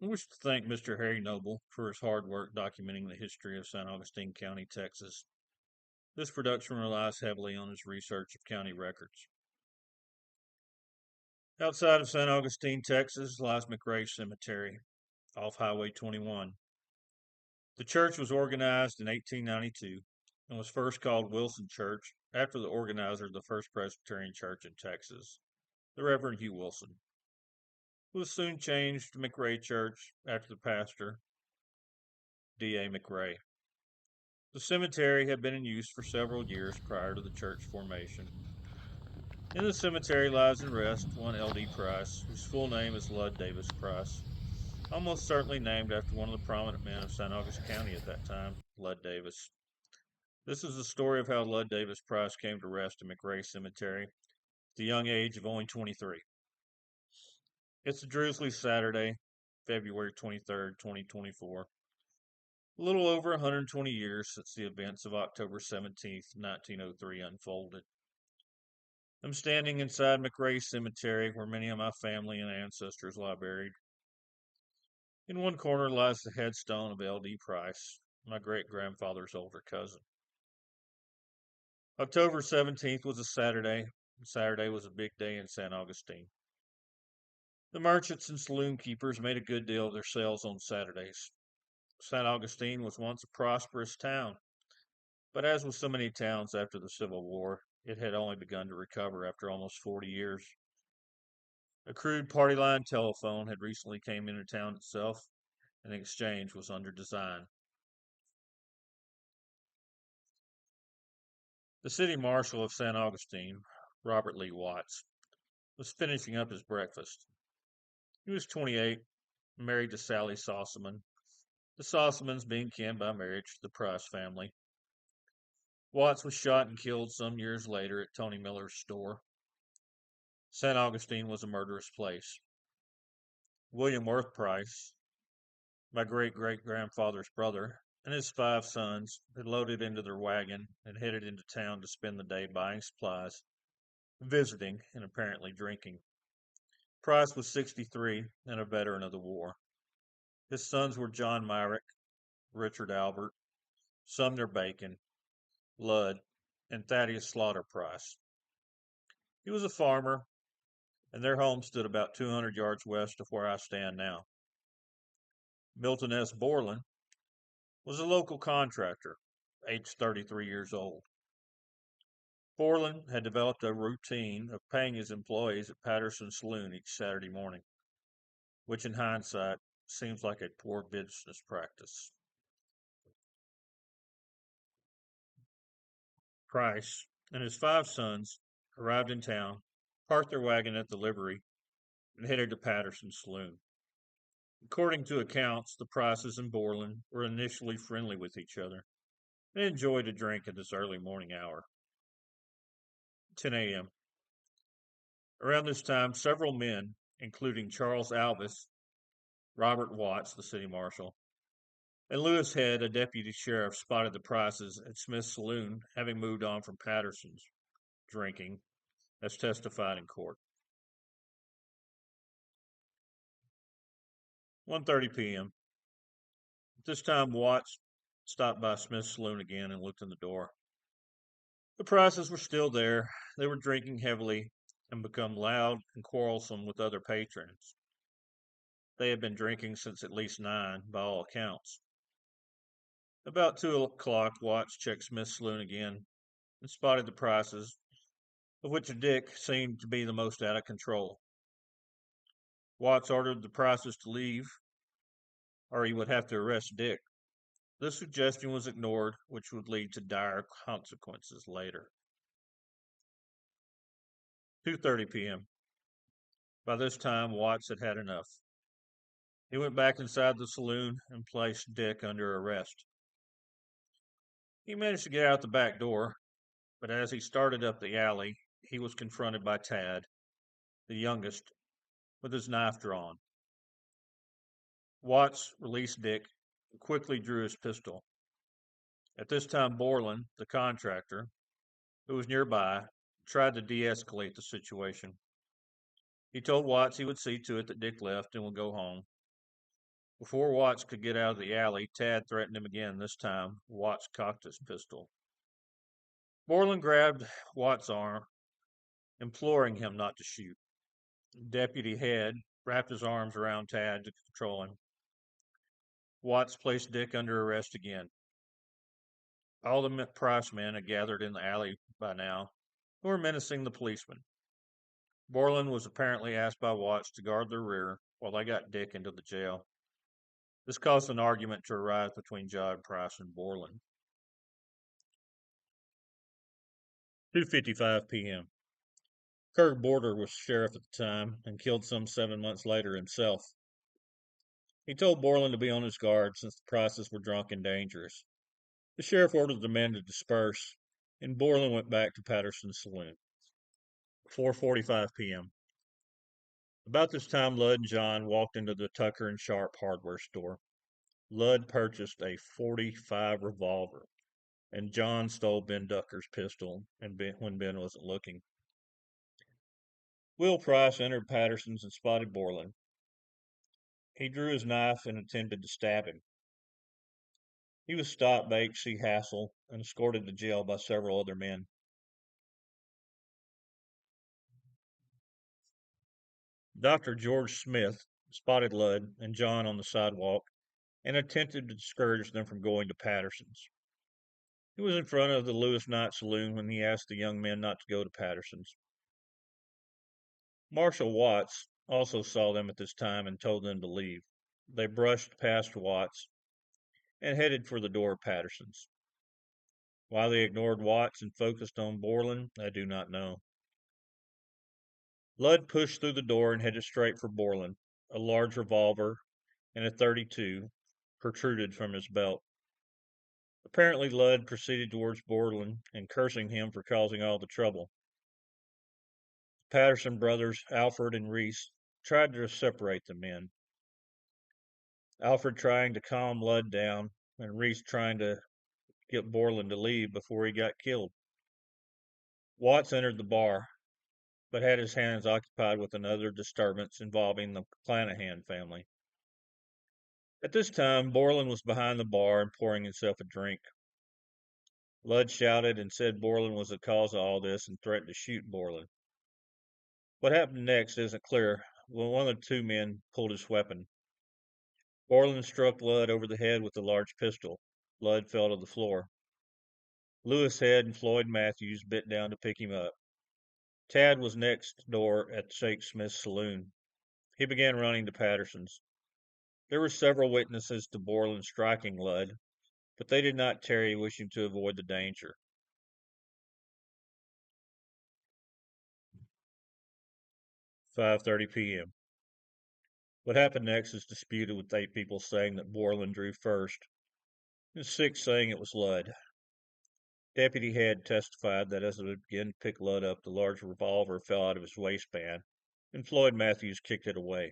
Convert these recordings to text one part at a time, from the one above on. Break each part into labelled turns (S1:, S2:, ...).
S1: I wish to thank Mr. Harry Noble for his hard work documenting the history of San Augustine County, Texas. This production relies heavily on his research of county records. Outside of San Augustine, Texas, lies McRae Cemetery, off Highway 21. The church was organized in 1892 and was first called Wilson Church after the organizer of the First Presbyterian Church in Texas, the Reverend Hugh Wilson. It was soon changed to McRae Church after the pastor, D.A. McRae. The cemetery had been in use for several years prior to the church formation. In the cemetery lies in rest one L.D. Price, whose full name is Lud Davis Price, almost certainly named after one of the prominent men of San Augustine County at that time, Lud Davis. This is the story of how Lud Davis Price came to rest in McRae Cemetery at the young age of only 23. It's a drizzly Saturday, February 23rd, 2024. A little over 120 years since the events of October 17th, 1903 unfolded. I'm standing inside McRae Cemetery where many of my family and ancestors lie buried. In one corner lies the headstone of L.D. Price, my great-grandfather's older cousin. October 17th was a Saturday, and Saturday was a big day in San Augustine. The merchants and saloon keepers made a good deal of their sales on Saturdays. San Augustine was once a prosperous town, but as with so many towns after the Civil War, it had only begun to recover after almost 40 years. A crude party line telephone had recently came into town itself, and the exchange was under design. The city marshal of San Augustine, Robert Lee Watts, was finishing up his breakfast. He was 28, married to Sally Sossaman, the Sossamans being kin by marriage to the Price family. Watts was shot and killed some years later at Tony Miller's store. San Augustine was a murderous place. William Worth Price, my great-great-grandfather's brother, and his 5 sons had loaded into their wagon and headed into town to spend the day buying supplies, visiting, and apparently drinking. Price was 63 and a veteran of the war. His sons were John Myrick, Richard Albert, Sumner Bacon, Ludd, and Thaddeus Slaughter Price. He was a farmer, and their home stood about 200 yards west of where I stand now. Milton S. Bourland was a local contractor, aged 33 years old. Bourland had developed a routine of paying his employees at Patterson's Saloon each Saturday morning, which in hindsight seems like a poor business practice. Price and his 5 sons arrived in town, parked their wagon at the livery, and headed to Patterson's Saloon. According to accounts, the Prices and Bourland were initially friendly with each other. They enjoyed a drink at this early morning hour. 10 a.m. Around this time, several men, including Charles Albus, Robert Watts, the city marshal, and Lewis Head, a deputy sheriff, spotted the Prices at Smith's Saloon, having moved on from Patterson's drinking, as testified in court. 1:30 p.m. At this time, Watts stopped by Smith's Saloon again and looked in the door. The Prices were still there. They were drinking heavily and become loud and quarrelsome with other patrons. They had been drinking since at least 9, by all accounts. About 2 o'clock, Watts checked Smith's Saloon again and spotted the Prices, of which Dick seemed to be the most out of control. Watts ordered the Prices to leave, or he would have to arrest Dick. This suggestion was ignored, which would lead to dire consequences later. 2:30 p.m. By this time, Watts had had enough. He went back inside the saloon and placed Dick under arrest. He managed to get out the back door, but as he started up the alley, he was confronted by Tad, the youngest, with his knife drawn. Watts released Dick and quickly drew his pistol. At this time, Bourland, the contractor, who was nearby, tried to de-escalate the situation. He told Watts he would see to it that Dick left and would go home. Before Watts could get out of the alley, Tad threatened him again. This time, Watts cocked his pistol. Bourland grabbed Watts' arm, imploring him not to shoot. Deputy Head wrapped his arms around Tad to control him. Watts placed Dick under arrest again. All the Price men had gathered in the alley by now, who were menacing the policemen. Bourland was apparently asked by Watts to guard the rear while they got Dick into the jail. This caused an argument to arise between John Price and Bourland. 2:55 p.m. Kirk Border was sheriff at the time and killed some 7 months later himself. He told Bourland to be on his guard since the Prices were drunk and dangerous. The sheriff ordered the men to disperse, and Bourland went back to Patterson's saloon. 4:45 p.m. About this time, Ludd and John walked into the Tucker and Sharp hardware store. Ludd purchased a .45 revolver, and John stole Ben Ducker's pistol when Ben wasn't looking. Will Price entered Patterson's and spotted Bourland. He drew his knife and attempted to stab him. He was stopped by H.C. Hassel and escorted to jail by several other men. Dr. George Smith spotted Ludd and John on the sidewalk and attempted to discourage them from going to Patterson's. He was in front of the Lewis Knight Saloon when he asked the young men not to go to Patterson's. Marshal Watts also saw them at this time and told them to leave. They brushed past Watts and headed for the door of Patterson's. Why they ignored Watts and focused on Bourland, I do not know. Ludd pushed through the door and headed straight for Bourland. A large revolver and a .32 protruded from his belt. Apparently, Ludd proceeded towards Bourland and cursing him for causing all the trouble. The Patterson brothers, Alfred and Reese, tried to separate the men. Alfred trying to calm Ludd down, and Reese trying to get Bourland to leave before he got killed. Watts entered the bar, but had his hands occupied with another disturbance involving the Clanahan family. At this time, Bourland was behind the bar and pouring himself a drink. Ludd shouted and said Bourland was the cause of all this and threatened to shoot Bourland. What happened next isn't clear. When one of the two men pulled his weapon. Bourland struck Ludd over the head with a large pistol. Ludd fell to the floor. Lewis Head and Floyd Matthews bit down to pick him up. Tad was next door at Shake Smith's saloon. He began running to Patterson's. There were several witnesses to Bourland striking Ludd, but they did not tarry, wishing to avoid the danger. 5:30 p.m. What happened next is disputed, with 8 people saying that Bourland drew first, and 6 saying it was Ludd. Deputy Head testified that as they began to pick Ludd up, the large revolver fell out of his waistband, and Floyd Matthews kicked it away.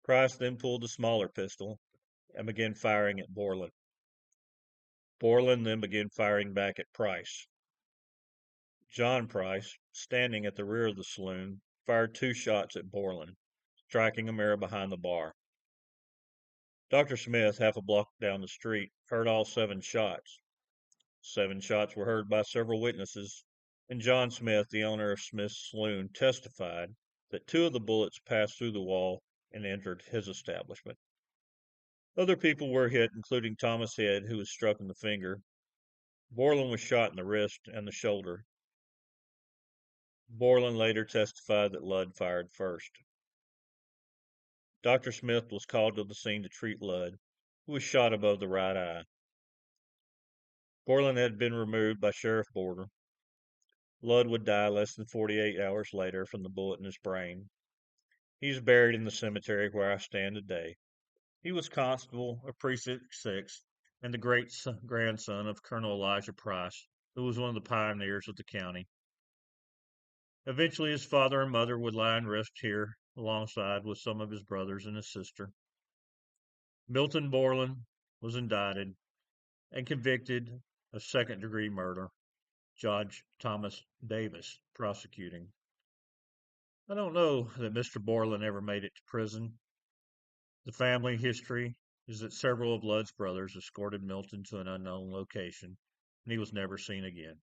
S1: Price then pulled the smaller pistol and began firing at Bourland. Bourland then began firing back at Price. John Price, standing at the rear of the saloon, fired 2 shots at Bourland, striking a mirror behind the bar. Dr. Smith, half a block down the street, heard all 7 shots. 7 shots were heard by several witnesses, and John Smith, the owner of Smith's Saloon, testified that 2 of the bullets passed through the wall and entered his establishment. Other people were hit, including Thomas Head, who was struck in the finger. Bourland was shot in the wrist and the shoulder. Bourland later testified that Ludd fired first. Dr. Smith was called to the scene to treat Ludd, who was shot above the right eye. Bourland had been removed by Sheriff Border. Ludd would die less than 48 hours later from the bullet in his brain. He is buried in the cemetery where I stand today. He was constable of Precinct 6 and the great-grandson of Colonel Elijah Price, who was one of the pioneers of the county. Eventually, his father and mother would lie and rest here alongside with some of his brothers and his sister. Milton Bourland was indicted and convicted of second-degree murder. Judge Thomas Davis prosecuting. I don't know that Mr. Bourland ever made it to prison. The family history is that several of Ludd's brothers escorted Milton to an unknown location, and he was never seen again.